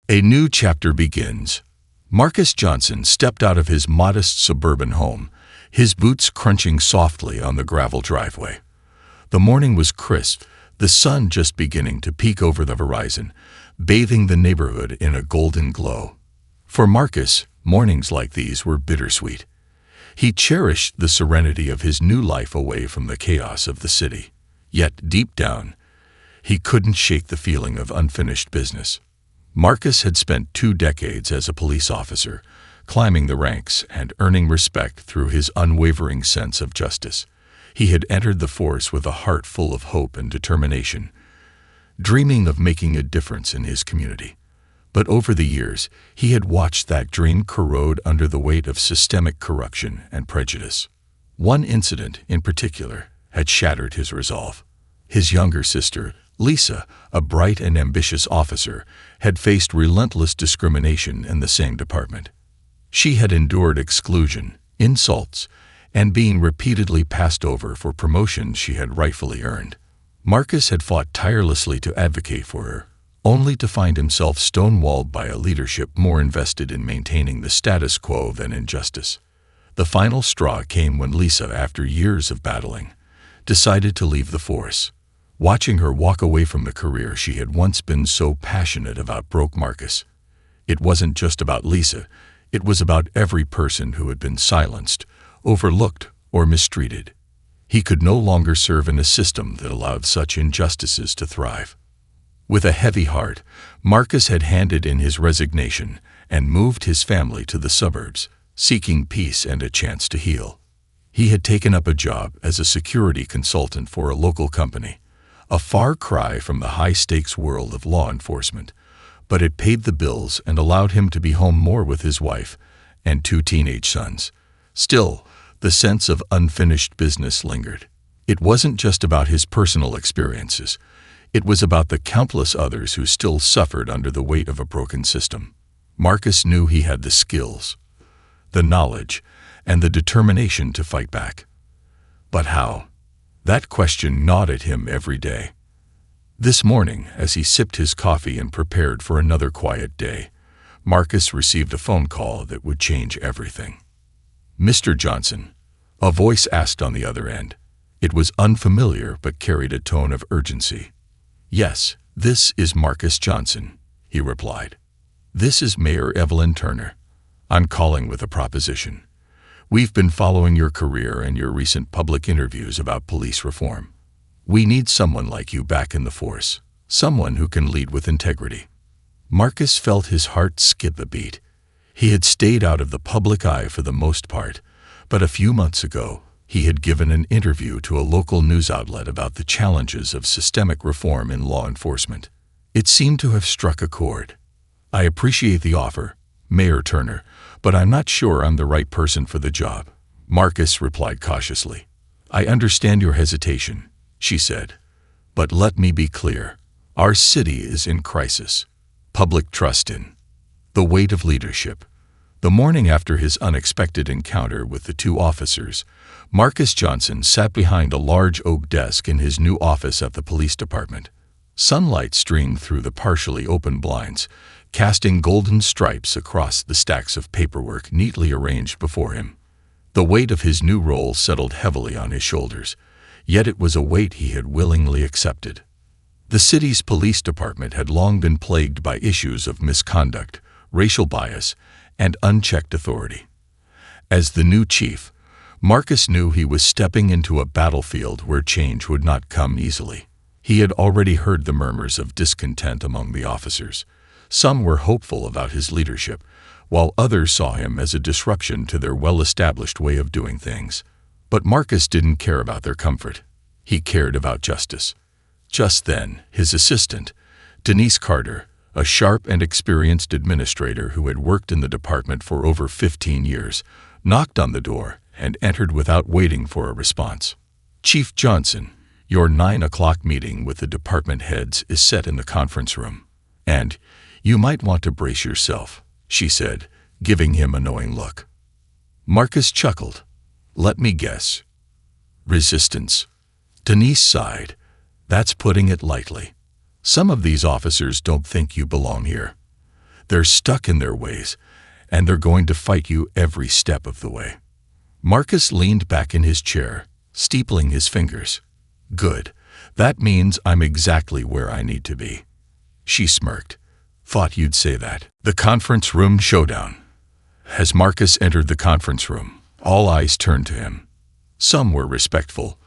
A new chapter begins. Marcus Johnson stepped out of his modest suburban home, his boots crunching softly on the gravel driveway. The morning was crisp, the sun just beginning to peek over the horizon, bathing the neighborhood in a golden glow. For Marcus, mornings like these were bittersweet. He cherished the serenity of his new life away from the chaos of the city. Yet, deep down, he couldn't shake the feeling of unfinished business. Marcus had spent 2 decades as a police officer, climbing the ranks and earning respect through his unwavering sense of justice. He had entered the force with a heart full of hope and determination, dreaming of making a difference in his community. But over the years, he had watched that dream corrode under the weight of systemic corruption and prejudice. One incident, in particular, had shattered his resolve. His younger sister, Lisa, a bright and ambitious officer, had faced relentless discrimination in the same department. She had endured exclusion, insults, and being repeatedly passed over for promotions she had rightfully earned. Marcus had fought tirelessly to advocate for her, only to find himself stonewalled by a leadership more invested in maintaining the status quo than in justice. The final straw came when Lisa, after years of battling, decided to leave the force. Watching her walk away from the career she had once been so passionate about broke Marcus. It wasn't just about Lisa, it was about every person who had been silenced, overlooked, or mistreated. He could no longer serve in a system that allowed such injustices to thrive. With a heavy heart, Marcus had handed in his resignation and moved his family to the suburbs, seeking peace and a chance to heal. He had taken up a job as a security consultant for a local company, a far cry from the high-stakes world of law enforcement, but it paid the bills and allowed him to be home more with his wife and 2 teenage sons. Still, the sense of unfinished business lingered. It wasn't just about his personal experiences. It was about the countless others who still suffered under the weight of a broken system. Marcus knew he had the skills, the knowledge, and the determination to fight back. But how? That question gnawed at him every day. This morning, as he sipped his coffee and prepared for another quiet day, Marcus received a phone call that would change everything. "Mr. Johnson," a voice asked on the other end. It was unfamiliar but carried a tone of urgency. "Yes, this is Marcus Johnson," he replied. "This is Mayor Evelyn Turner. I'm calling with a proposition. We've been following your career and your recent public interviews about police reform. We need someone like you back in the force, someone who can lead with integrity." Marcus felt his heart skip a beat. He had stayed out of the public eye for the most part, but a few months ago, he had given an interview to a local news outlet about the challenges of systemic reform in law enforcement. It seemed to have struck a chord. "I appreciate the offer, Mayor Turner, but I'm not sure I'm the right person for the job," Marcus replied cautiously. "I understand your hesitation," she said, "but let me be clear. Our city is in crisis. Public trust in the weight of leadership." The morning after his unexpected encounter with the 2 officers, Marcus Johnson sat behind a large oak desk in his new office at the police department. Sunlight streamed through the partially open blinds, casting golden stripes across the stacks of paperwork neatly arranged before him. The weight of his new role settled heavily on his shoulders, yet it was a weight he had willingly accepted. The city's police department had long been plagued by issues of misconduct, racial bias, and unchecked authority. As the new chief, Marcus knew he was stepping into a battlefield where change would not come easily. He had already heard the murmurs of discontent among the officers. Some were hopeful about his leadership, while others saw him as a disruption to their well-established way of doing things. But Marcus didn't care about their comfort. He cared about justice. Just then, his assistant, Denise Carter, a sharp and experienced administrator who had worked in the department for over 15 years, knocked on the door and entered without waiting for a response. "Chief Johnson, your 9 o'clock meeting with the department heads is set in the conference room. And you might want to brace yourself," she said, giving him a knowing look. Marcus chuckled. "Let me guess. Resistance." Denise sighed. "That's putting it lightly. Some of these officers don't think you belong here. They're stuck in their ways, and they're going to fight you every step of the way. Marcus leaned back in his chair, steepling his fingers. Good. That means I'm exactly where I need to be. She smirked. Thought you'd say that. The conference room showdown. As Marcus entered the conference room, all eyes turned to him. Some were respectful.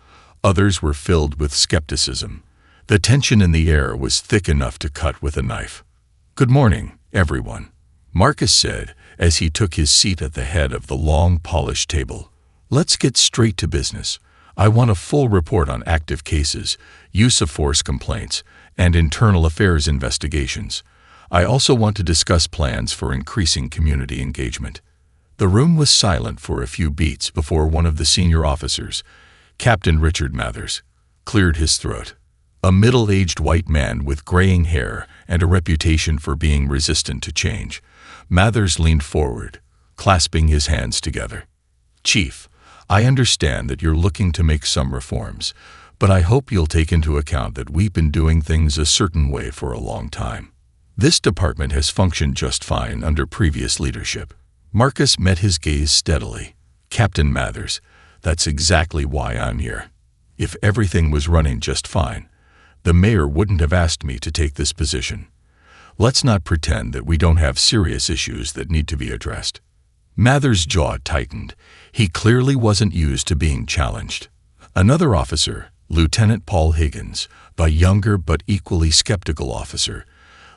Others were filled with skepticism. The tension in the air was thick enough to cut with a knife. Good morning, everyone, Marcus said as he took his seat at the head of the long, polished table. Let's get straight to business. I want a full report on active cases, use of force complaints, and internal affairs investigations. I also want to discuss plans for increasing community engagement. The room was silent for a few beats before one of the senior officers, Captain Richard Mathers, cleared his throat. A middle-aged white man with graying hair and a reputation for being resistant to change. Mathers leaned forward, clasping his hands together. Chief, I understand that you're looking to make some reforms, but I hope you'll take into account that we've been doing things a certain way for a long time. This department has functioned just fine under previous leadership. Marcus met his gaze steadily. Captain Mathers, that's exactly why I'm here. If everything was running just fine, the mayor wouldn't have asked me to take this position. Let's not pretend that we don't have serious issues that need to be addressed. Mathers' jaw tightened. He clearly wasn't used to being challenged. Another officer, Lieutenant Paul Higgins, a younger but equally skeptical officer,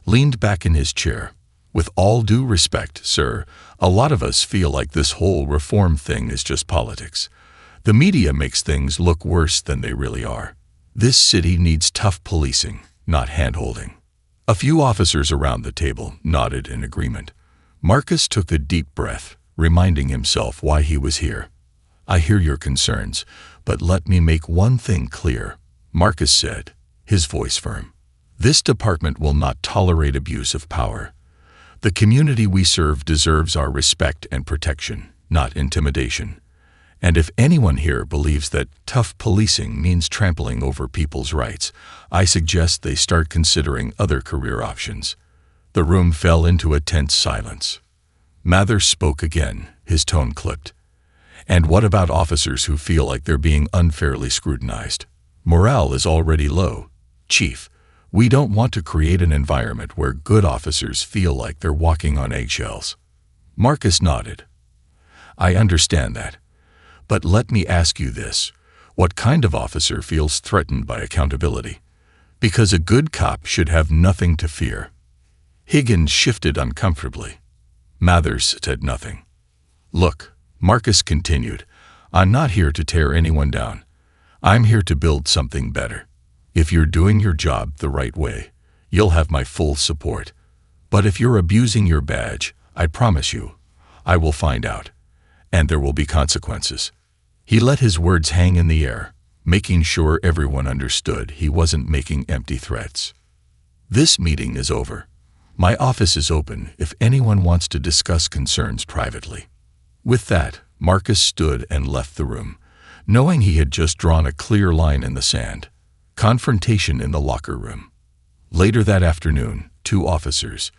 leaned back in his chair. With all due respect, sir, a lot of us feel like this whole reform thing is just politics. The media makes things look worse than they really are. This city needs tough policing, not hand-holding. A few officers around the table nodded in agreement. Marcus took a deep breath, reminding himself why he was here. I hear your concerns, but let me make one thing clear, Marcus said, his voice firm. This department will not tolerate abuse of power. The community we serve deserves our respect and protection, not intimidation. And if anyone here believes that tough policing means trampling over people's rights, I suggest they start considering other career options. The room fell into a tense silence. Mathers spoke again, his tone clipped. And what about officers who feel like they're being unfairly scrutinized? Morale is already low. Chief, we don't want to create an environment where good officers feel like they're walking on eggshells. Marcus nodded. I understand that. But let me ask you this. What kind of officer feels threatened by accountability? Because a good cop should have nothing to fear. Higgins shifted uncomfortably. Mathers said nothing. Look, Marcus continued, I'm not here to tear anyone down. I'm here to build something better. If you're doing your job the right way, you'll have my full support. But if you're abusing your badge, I promise you, I will find out. And there will be consequences. He let his words hang in the air, making sure everyone understood he wasn't making empty threats. This meeting is over. My office is open if anyone wants to discuss concerns privately. With that, Marcus stood and left the room, knowing he had just drawn a clear line in the sand. Confrontation in the locker room. Later that afternoon, two officers,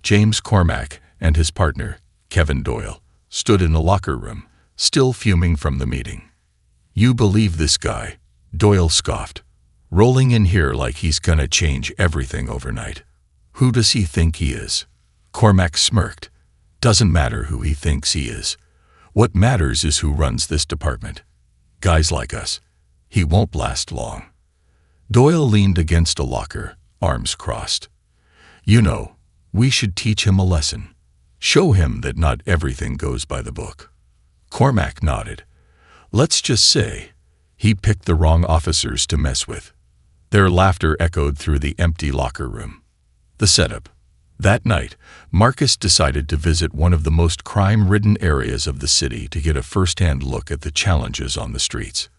James Cormack and his partner, Kevin Doyle, stood in the locker room, still fuming from the meeting. You believe this guy? Doyle scoffed. Rolling in here like he's gonna change everything overnight. Who does he think he is? Cormack smirked. Doesn't matter who he thinks he is. What matters is who runs this department. Guys like us. He won't last long. Doyle leaned against a locker, arms crossed. You know, we should teach him a lesson. Show him that not everything goes by the book. Cormack nodded. Let's just say, he picked the wrong officers to mess with. Their laughter echoed through the empty locker room. The setup. That night, Marcus decided to visit one of the most crime-ridden areas of the city to get a first-hand look at the challenges on the streets.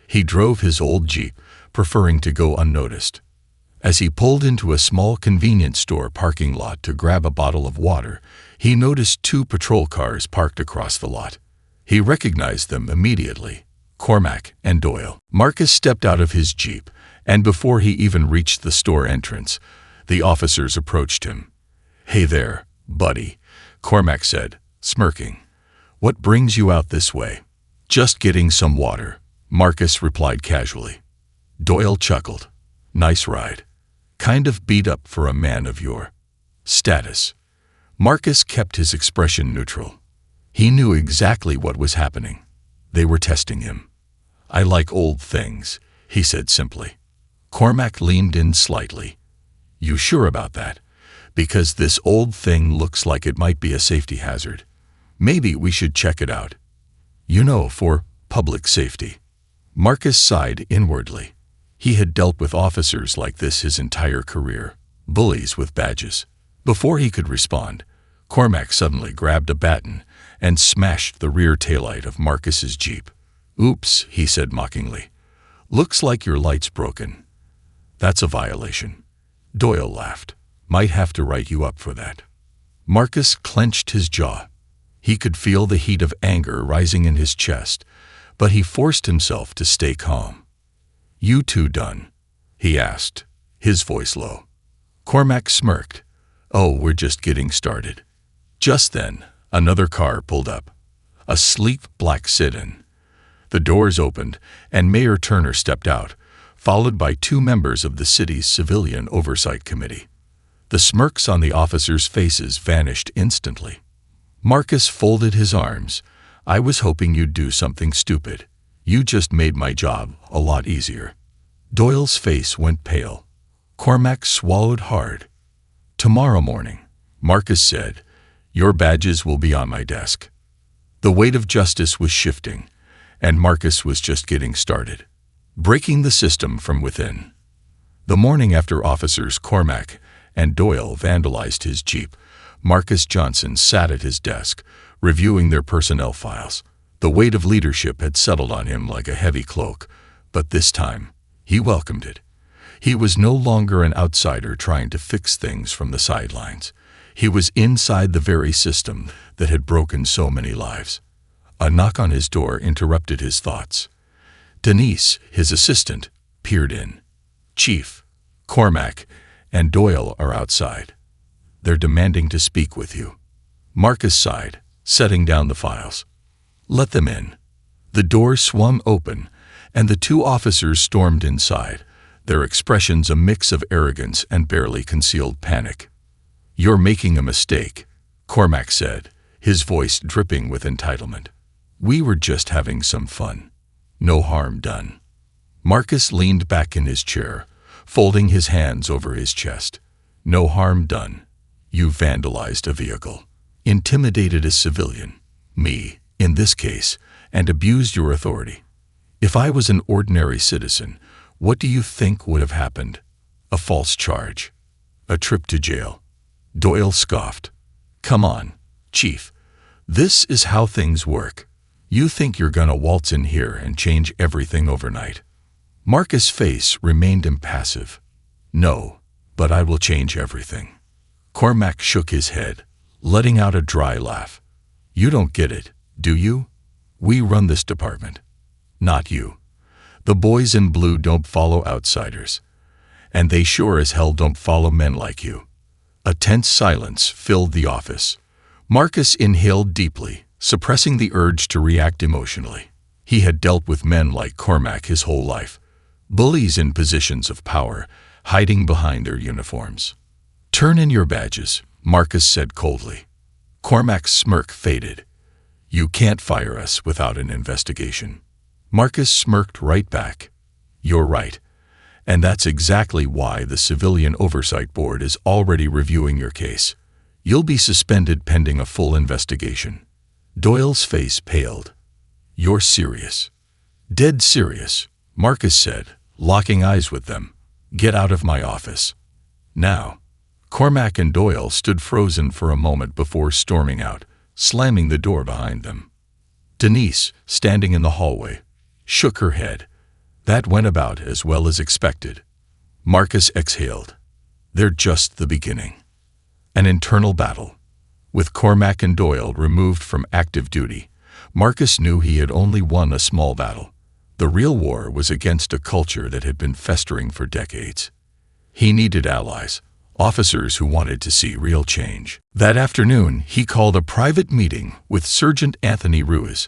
He drove his old Jeep, preferring to go unnoticed. As he pulled into a small convenience store parking lot to grab a bottle of water, he noticed two patrol cars parked across the lot. He recognized them immediately, Cormack and Doyle. Marcus stepped out of his Jeep, and before he even reached the store entrance, the officers approached him. Hey there, "Buddy," Cormac said, smirking. "What brings you out this way?" "Just getting some water," Marcus replied casually. Doyle chuckled. "Nice ride. Kind of beat up for a man of your status." Marcus kept his expression neutral. He knew exactly what was happening. They were testing him. "I like old things," he said simply. Cormac leaned in slightly. "You sure about that? Because this old thing looks like it might be a safety hazard. Maybe we should check it out. You know, for public safety." Marcus sighed inwardly. He had dealt with officers like this his entire career, bullies with badges. Before he could respond, Cormac suddenly grabbed a baton and smashed the rear taillight of Marcus's Jeep. "Oops," he said mockingly. "Looks like your light's broken." "That's a violation." Doyle laughed. "Might have to write you up for that." Marcus clenched his jaw. He could feel the heat of anger rising in his chest, but he forced himself to stay calm. "You two done?" he asked, his voice low. Cormac smirked. "Oh, we're just getting started." Just then, another car pulled up. A sleek black sit-in. The doors opened, and Mayor Turner stepped out, followed by two members of the city's Civilian Oversight Committee. The smirks on the officers' faces vanished instantly. Marcus folded his arms. "I was hoping you'd do something stupid. You just made my job a lot easier." Doyle's face went pale. Cormac swallowed hard. "Tomorrow morning," Marcus said, "your badges will be on my desk." The weight of justice was shifting, and Marcus was just getting started, breaking the system from within. The morning after officers Cormac and Doyle vandalized his Jeep, Marcus Johnson sat at his desk, reviewing their personnel files. The weight of leadership had settled on him like a heavy cloak, but this time, he welcomed it. He was no longer an outsider trying to fix things from the sidelines. He was inside the very system that had broken so many lives. A knock on his door interrupted his thoughts. Denise, his assistant, peered in. "Chief, Cormac and Doyle are outside. They're demanding to speak with you." Marcus sighed, setting down the files. "Let them in." The door swung open, and the two officers stormed inside, their expressions a mix of arrogance and barely concealed panic. "You're making a mistake," Cormac said, his voice dripping with entitlement. "We were just having some fun. No harm done." Marcus leaned back in his chair, folding his hands over his chest. "No harm done. You vandalized a vehicle, intimidated a civilian, me, in this case, and abused your authority. If I was an ordinary citizen, what do you think would have happened? A false charge. A trip to jail." Doyle scoffed. "Come on, Chief. This is how things work. You think you're gonna waltz in here and change everything overnight?" Marcus' face remained impassive. "No, but I will change everything." Cormac shook his head, letting out a dry laugh. "You don't get it, do you? We run this department. Not you. The boys in blue don't follow outsiders. And they sure as hell don't follow men like you." A tense silence filled the office. Marcus inhaled deeply, suppressing the urge to react emotionally. He had dealt with men like Cormac his whole life, bullies in positions of power, hiding behind their uniforms. "Turn in your badges," Marcus said coldly. Cormac's smirk faded. "You can't fire us without an investigation." Marcus smirked right back. "You're right. And that's exactly why the Civilian Oversight Board is already reviewing your case. You'll be suspended pending a full investigation." Doyle's face paled. "You're serious?" "Dead serious," Marcus said, locking eyes with them. "Get out of my office. Now." Cormac and Doyle stood frozen for a moment before storming out, slamming the door behind them. Denise, standing in the hallway, shook her head. That went about as well as expected. Marcus exhaled. "They're just the beginning." An internal battle. With Cormac and Doyle removed from active duty, Marcus knew he had only won a small battle. The real war was against a culture that had been festering for decades. He needed allies, officers who wanted to see real change. That afternoon, he called a private meeting with Sergeant Anthony Ruiz,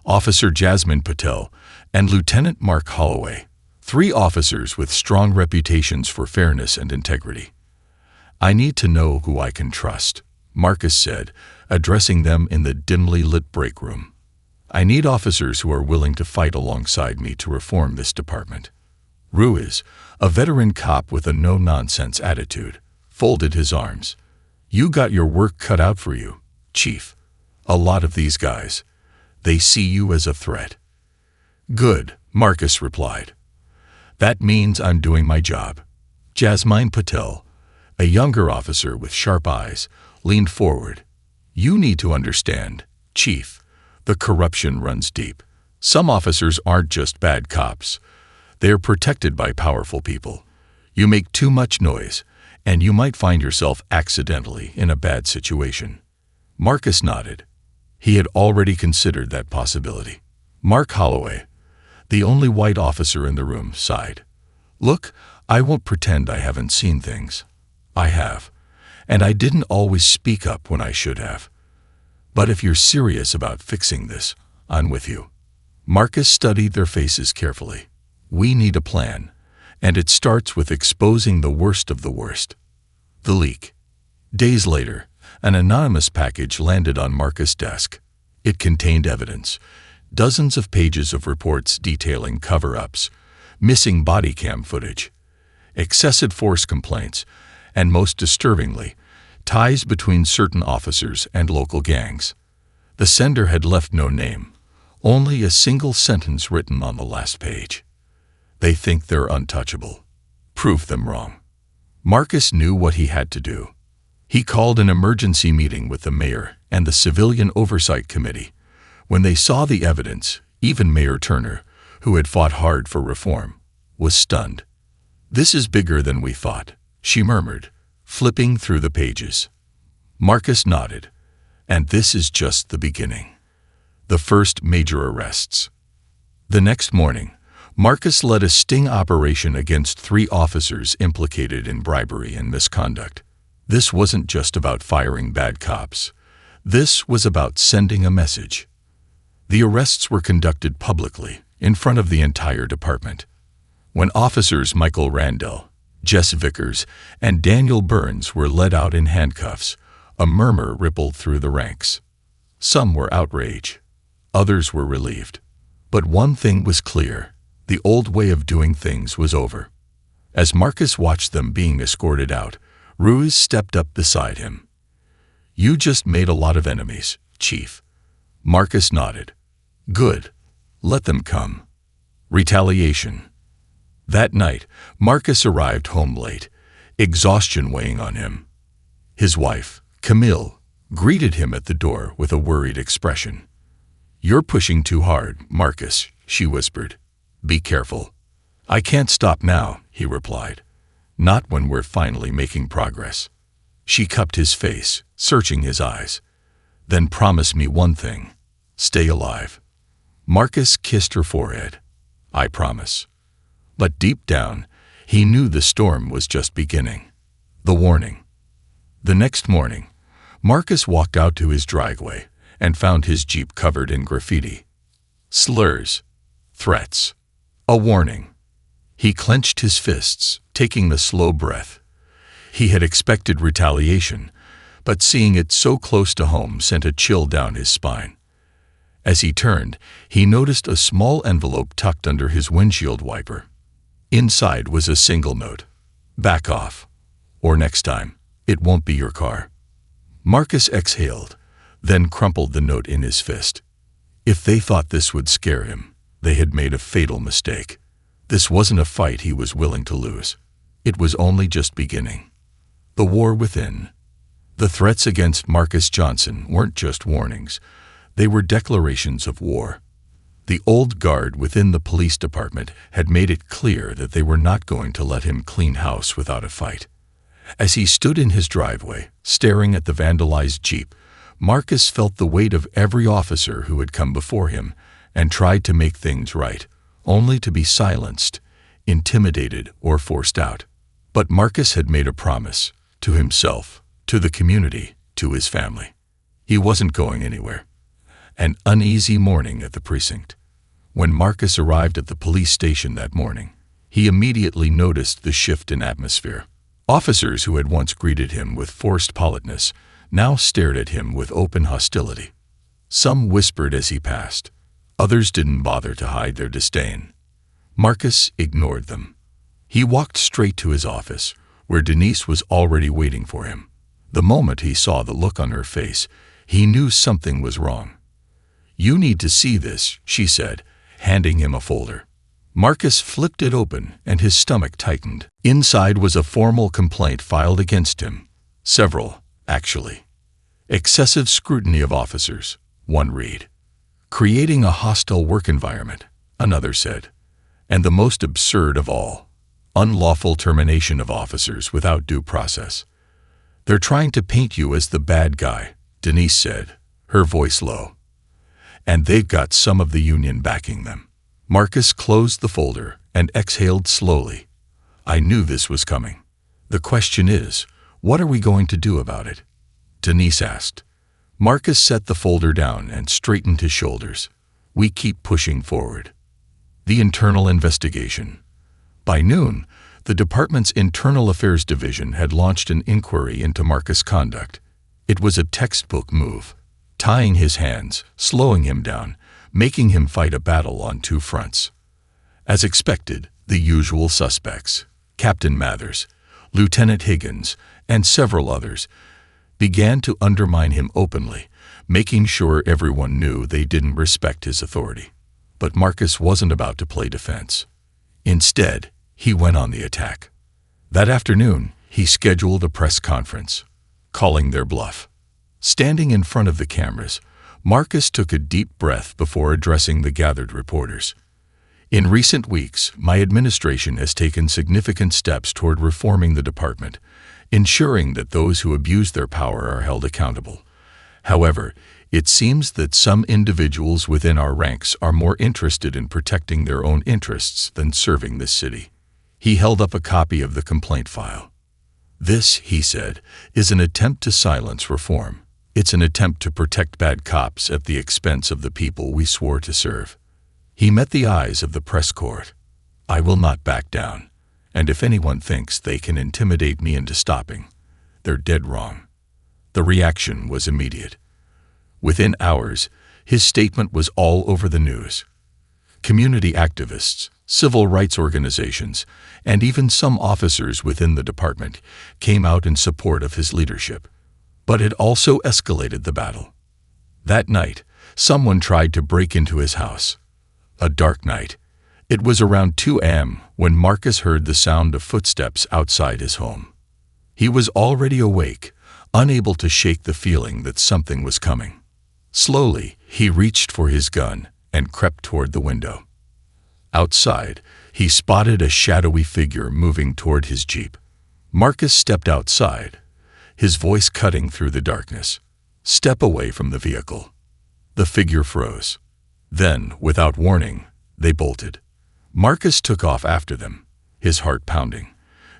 Officer Jasmine Patel, and Lieutenant Mark Holloway, 3 officers with strong reputations for fairness and integrity. "I need to know who I can trust," Marcus said, addressing them in the dimly lit break room. "I need officers who are willing to fight alongside me to reform this department." Ruiz, a veteran cop with a no-nonsense attitude, folded his arms. "You got your work cut out for you, Chief. A lot of these guys, they see you as a threat." "Good," Marcus replied. "That means I'm doing my job." Jasmine Patel, a younger officer with sharp eyes, leaned forward. "You need to understand, Chief, the corruption runs deep. Some officers aren't just bad cops. They are protected by powerful people. You make too much noise, and you might find yourself accidentally in a bad situation." Marcus nodded. He had already considered that possibility. Mark Holloway, the only white officer in the room, sighed. "Look, I won't pretend I haven't seen things. I have, and I didn't always speak up when I should have. But if you're serious about fixing this, I'm with you." Marcus studied their faces carefully. "We need a plan, and it starts with exposing the worst of the worst." The leak. Days later, an anonymous package landed on Marcus' desk. It contained evidence, dozens of pages of reports detailing cover-ups, missing body cam footage, excessive force complaints, and most disturbingly, ties between certain officers and local gangs. The sender had left no name, only a single sentence written on the last page. "They think they're untouchable. Prove them wrong." Marcus knew what he had to do. He called an emergency meeting with the mayor and the Civilian Oversight Committee. When they saw the evidence, even Mayor Turner, who had fought hard for reform, was stunned. "This is bigger than we thought," she murmured, flipping through the pages. Marcus nodded. "And this is just the beginning. The first major arrests." The next morning, Marcus led a sting operation against 3 officers implicated in bribery and misconduct. This wasn't just about firing bad cops. This was about sending a message. The arrests were conducted publicly, in front of the entire department. When officers Michael Randall, Jess Vickers, and Daniel Burns were led out in handcuffs, a murmur rippled through the ranks. Some were outraged. Others were relieved. But one thing was clear. The old way of doing things was over. As Marcus watched them being escorted out, Ruiz stepped up beside him. "You just made a lot of enemies, Chief." Marcus nodded. "Good. Let them come." Retaliation. That night, Marcus arrived home late, exhaustion weighing on him. His wife, Camille, greeted him at the door with a worried expression. "You're pushing too hard, Marcus," she whispered. "Be careful." "I can't stop now," he replied. "Not when we're finally making progress." She cupped his face, searching his eyes. "Then promise me one thing. Stay alive." Marcus kissed her forehead. "I promise." But deep down, he knew the storm was just beginning. The warning. The next morning, Marcus walked out to his driveway and found his Jeep covered in graffiti. Slurs. Threats. A warning. He clenched his fists, taking the slow breath. He had expected retaliation, but seeing it so close to home sent a chill down his spine. As he turned, he noticed a small envelope tucked under his windshield wiper. Inside was a single note. "Back off. Or next time, it won't be your car." Marcus exhaled, then crumpled the note in his fist. If they thought this would scare him, they had made a fatal mistake. This wasn't a fight he was willing to lose. It was only just beginning. The war within. The threats against Marcus Johnson weren't just warnings. They were declarations of war. The old guard within the police department had made it clear that they were not going to let him clean house without a fight. As he stood in his driveway, staring at the vandalized Jeep, Marcus felt the weight of every officer who had come before him and tried to make things right, only to be silenced, intimidated, or forced out. But Marcus had made a promise, to himself, to the community, to his family. He wasn't going anywhere. An uneasy morning at the precinct. When Marcus arrived at the police station that morning, he immediately noticed the shift in atmosphere. Officers who had once greeted him with forced politeness now stared at him with open hostility. Some whispered as he passed. Others didn't bother to hide their disdain. Marcus ignored them. He walked straight to his office, where Denise was already waiting for him. The moment he saw the look on her face, he knew something was wrong. "You need to see this," she said, handing him a folder. Marcus flipped it open and his stomach tightened. Inside was a formal complaint filed against him. Several, actually. Excessive scrutiny of officers, one read. Creating a hostile work environment, another said. And the most absurd of all, unlawful termination of officers without due process. "They're trying to paint you as the bad guy," Denise said, her voice low. "And they've got some of the union backing them." Marcus closed the folder and exhaled slowly. "I knew this was coming. The question is, what are we going to do about it?" Denise asked. Marcus set the folder down and straightened his shoulders. "We keep pushing forward." The internal investigation. By noon, the department's Internal Affairs Division had launched an inquiry into Marcus' conduct. It was a textbook move, tying his hands, slowing him down, making him fight a battle on two fronts. As expected, the usual suspects, Captain Mathers, Lieutenant Higgins, and several others, began to undermine him openly, making sure everyone knew they didn't respect his authority. But Marcus wasn't about to play defense. Instead, he went on the attack. That afternoon, he scheduled a press conference, calling their bluff. Standing in front of the cameras, Marcus took a deep breath before addressing the gathered reporters. "In recent weeks, my administration has taken significant steps toward reforming the department, ensuring that those who abuse their power are held accountable. However, it seems that some individuals within our ranks are more interested in protecting their own interests than serving this city." He held up a copy of the complaint file. "This," he said, "is an attempt to silence reform. It's an attempt to protect bad cops at the expense of the people we swore to serve." He met the eyes of the press court. "I will not back down, and if anyone thinks they can intimidate me into stopping, they're dead wrong." The reaction was immediate. Within hours, his statement was all over the news. Community activists, civil rights organizations, and even some officers within the department came out in support of his leadership. But it also escalated the battle. That night, someone tried to break into his house. A dark night. It was around 2 a.m. when Marcus heard the sound of footsteps outside his home. He was already awake, unable to shake the feeling that something was coming. Slowly, he reached for his gun and crept toward the window. Outside, he spotted a shadowy figure moving toward his Jeep. Marcus stepped outside, his voice cutting through the darkness. "Step away from the vehicle." The figure froze. Then, without warning, they bolted. Marcus took off after them, his heart pounding.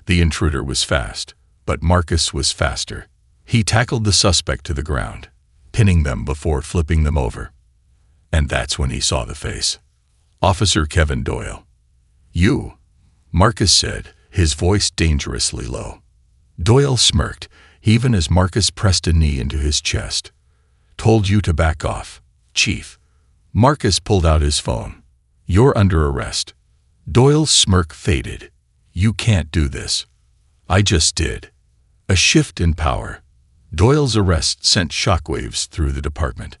The intruder was fast, but Marcus was faster. He tackled the suspect to the ground, pinning them before flipping them over. And that's when he saw the face. Officer Kevin Doyle. "You," Marcus said, his voice dangerously low. Doyle smirked, even as Marcus pressed a knee into his chest. "Told you to back off, Chief." Marcus pulled out his phone. "You're under arrest." Doyle's smirk faded. "You can't do this." "I just did." A shift in power. Doyle's arrest sent shockwaves through the department.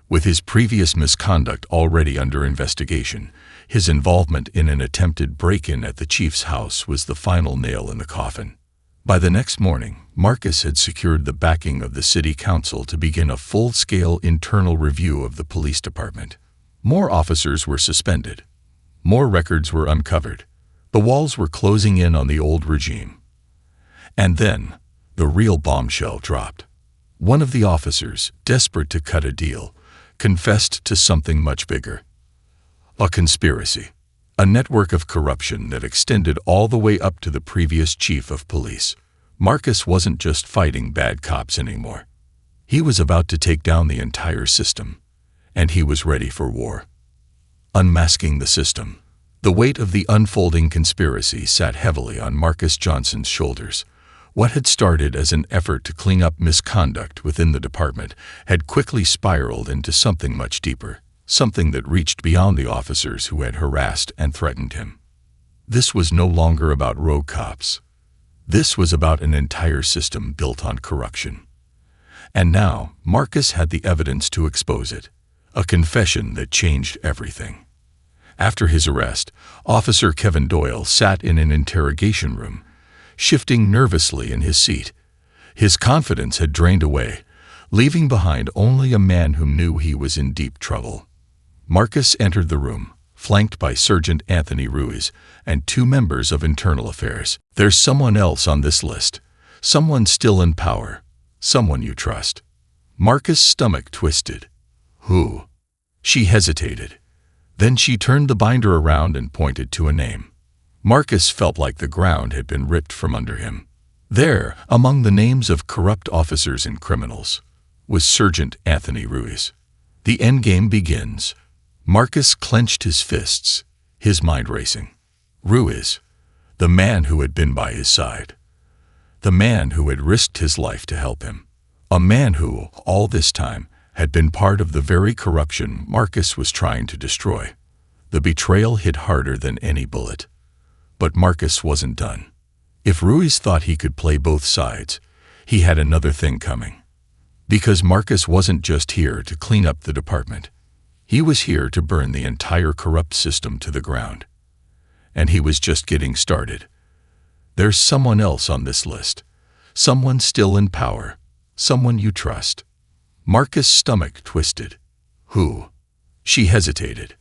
With his previous misconduct already under investigation, his involvement in an attempted break-in at the chief's house was the final nail in the coffin. By the next morning, Marcus had secured the backing of the city council to begin a full-scale internal review of the police department. More officers were suspended. More records were uncovered. The walls were closing in on the old regime. And then, the real bombshell dropped. One of the officers, desperate to cut a deal, confessed to something much bigger. A conspiracy. A network of corruption that extended all the way up to the previous chief of police. Marcus wasn't just fighting bad cops anymore. He was about to take down the entire system, and he was ready for war. Unmasking the system. The weight of the unfolding conspiracy sat heavily on Marcus Johnson's shoulders. What had started as an effort to clean up misconduct within the department had quickly spiraled into something much deeper, something that reached beyond the officers who had harassed and threatened him. This was no longer about rogue cops. This was about an entire system built on corruption. And now, Marcus had the evidence to expose it, a confession that changed everything. After his arrest, Officer Kevin Doyle sat in an interrogation room, shifting nervously in his seat. His confidence had drained away, leaving behind only a man who knew he was in deep trouble. Marcus entered the room, flanked by Sergeant Anthony Ruiz and 2 members of Internal Affairs. "There's someone else on this list, someone still in power, someone you trust." Marcus' stomach twisted. "Who?" She hesitated. Then she turned the binder around and pointed to a name. Marcus felt like the ground had been ripped from under him. There, among the names of corrupt officers and criminals, was Sergeant Anthony Ruiz. The endgame begins. Marcus clenched his fists, his mind racing. Ruiz, the man who had been by his side. The man who had risked his life to help him. A man who, all this time, had been part of the very corruption Marcus was trying to destroy. The betrayal hit harder than any bullet. But Marcus wasn't done. If Ruiz thought he could play both sides, he had another thing coming. Because Marcus wasn't just here to clean up the department. He was here to burn the entire corrupt system to the ground. And he was just getting started. "There's someone else on this list. Someone still in power. Someone you trust." Marcus' stomach twisted. "Who?" She hesitated.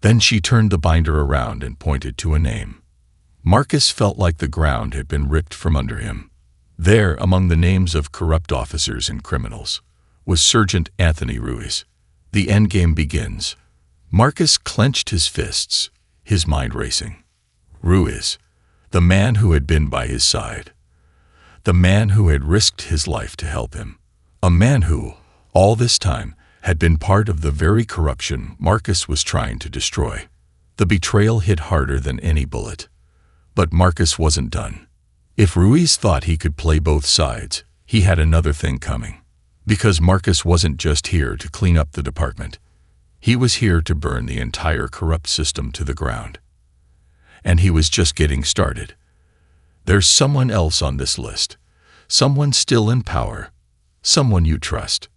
Then she turned the binder around and pointed to a name. Marcus felt like the ground had been ripped from under him. There, among the names of corrupt officers and criminals, was Sergeant Anthony Ruiz. The endgame begins. Marcus clenched his fists, his mind racing. Ruiz, the man who had been by his side. The man who had risked his life to help him. A man who, all this time, had been part of the very corruption Marcus was trying to destroy. The betrayal hit harder than any bullet. But Marcus wasn't done. If Ruiz thought he could play both sides, he had another thing coming. Because Marcus wasn't just here to clean up the department. He was here to burn the entire corrupt system to the ground. And he was just getting started. "There's someone else on this list. Someone still in power. Someone you trust."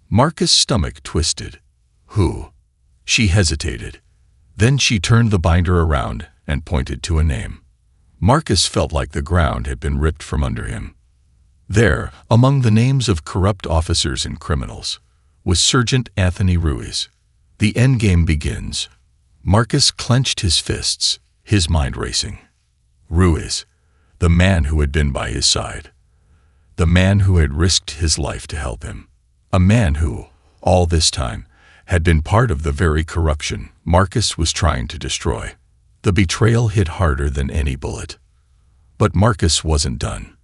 Marcus' stomach twisted. "Who?" She hesitated. Then she turned the binder around and pointed to a name. Marcus felt like the ground had been ripped from under him. There, among the names of corrupt officers and criminals, was Sergeant Anthony Ruiz. The endgame begins. Marcus clenched his fists, his mind racing. Ruiz, the man who had been by his side. The man who had risked his life to help him. A man who, all this time, had been part of the very corruption Marcus was trying to destroy. The betrayal hit harder than any bullet. But Marcus wasn't done.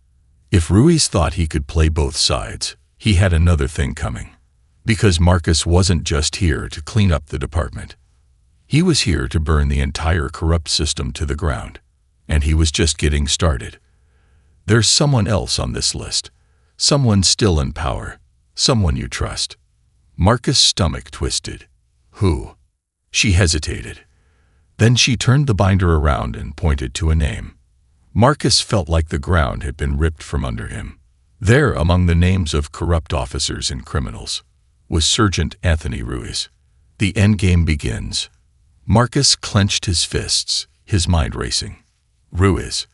If Ruiz thought he could play both sides, he had another thing coming. Because Marcus wasn't just here to clean up the department. He was here to burn the entire corrupt system to the ground. And he was just getting started. "There's someone else on this list. Someone still in power. Someone you trust." Marcus' stomach twisted. "Who?" She hesitated. Then she turned the binder around and pointed to a name. Marcus felt like the ground had been ripped from under him. There, among the names of corrupt officers and criminals, was Sergeant Anthony Ruiz. The endgame begins. Marcus clenched his fists, his mind racing. Ruiz,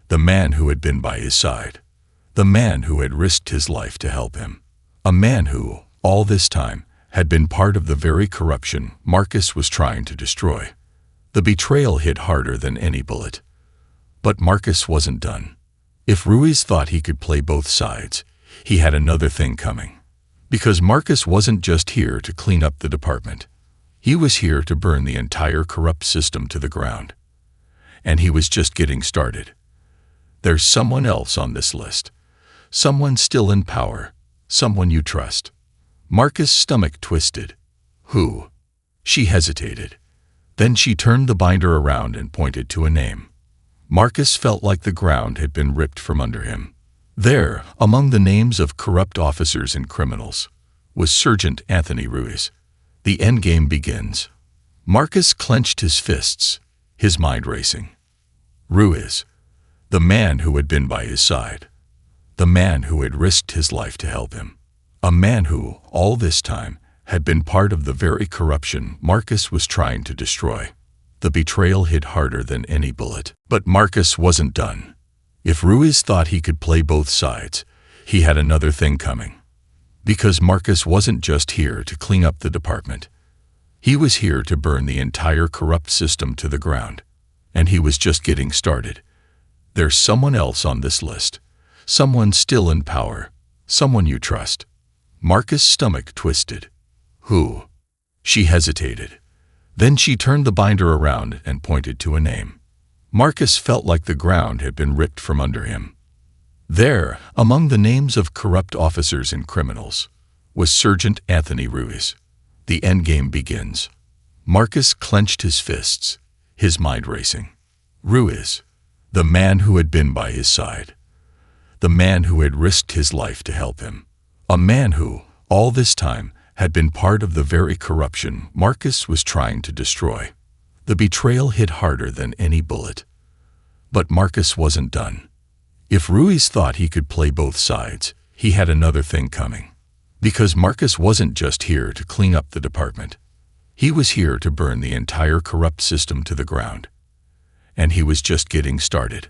the man who had been by his side. The man who had risked his life to help him. A man who, all this time, had been part of the very corruption Marcus was trying to destroy. The betrayal hit harder than any bullet. But Marcus wasn't done. If Ruiz thought he could play both sides, he had another thing coming. Because Marcus wasn't just here to clean up the department. He was here to burn the entire corrupt system to the ground. And he was just getting started. There's someone else on this list. Someone still in power. Someone you trust. Marcus' stomach twisted. Who? She hesitated. Then she turned the binder around and pointed to a name. Marcus felt like the ground had been ripped from under him. There, among the names of corrupt officers and criminals, was Sergeant Anthony Ruiz. The endgame begins. Marcus clenched his fists, his mind racing. Ruiz, the man who had been by his side. The man who had risked his life to help him. A man who, all this time, had been part of the very corruption Marcus was trying to destroy. The betrayal hit harder than any bullet. But Marcus wasn't done. If Ruiz thought he could play both sides, he had another thing coming. Because Marcus wasn't just here to clean up the department. He was here to burn the entire corrupt system to the ground. And he was just getting started. There's someone else on this list. Someone still in power. Someone you trust. Marcus' stomach twisted. Who? She hesitated. Then she turned the binder around and pointed to a name. Marcus felt like the ground had been ripped from under him. There, among the names of corrupt officers and criminals, was Sergeant Anthony Ruiz. The endgame begins. Marcus clenched his fists, his mind racing. Ruiz, the man who had been by his side. The man who had risked his life to help him. A man who, all this time, had been part of the very corruption Marcus was trying to destroy. The betrayal hit harder than any bullet. But Marcus wasn't done. If Ruiz thought he could play both sides, he had another thing coming. Because Marcus wasn't just here to clean up the department. He was here to burn the entire corrupt system to the ground. And he was just getting started.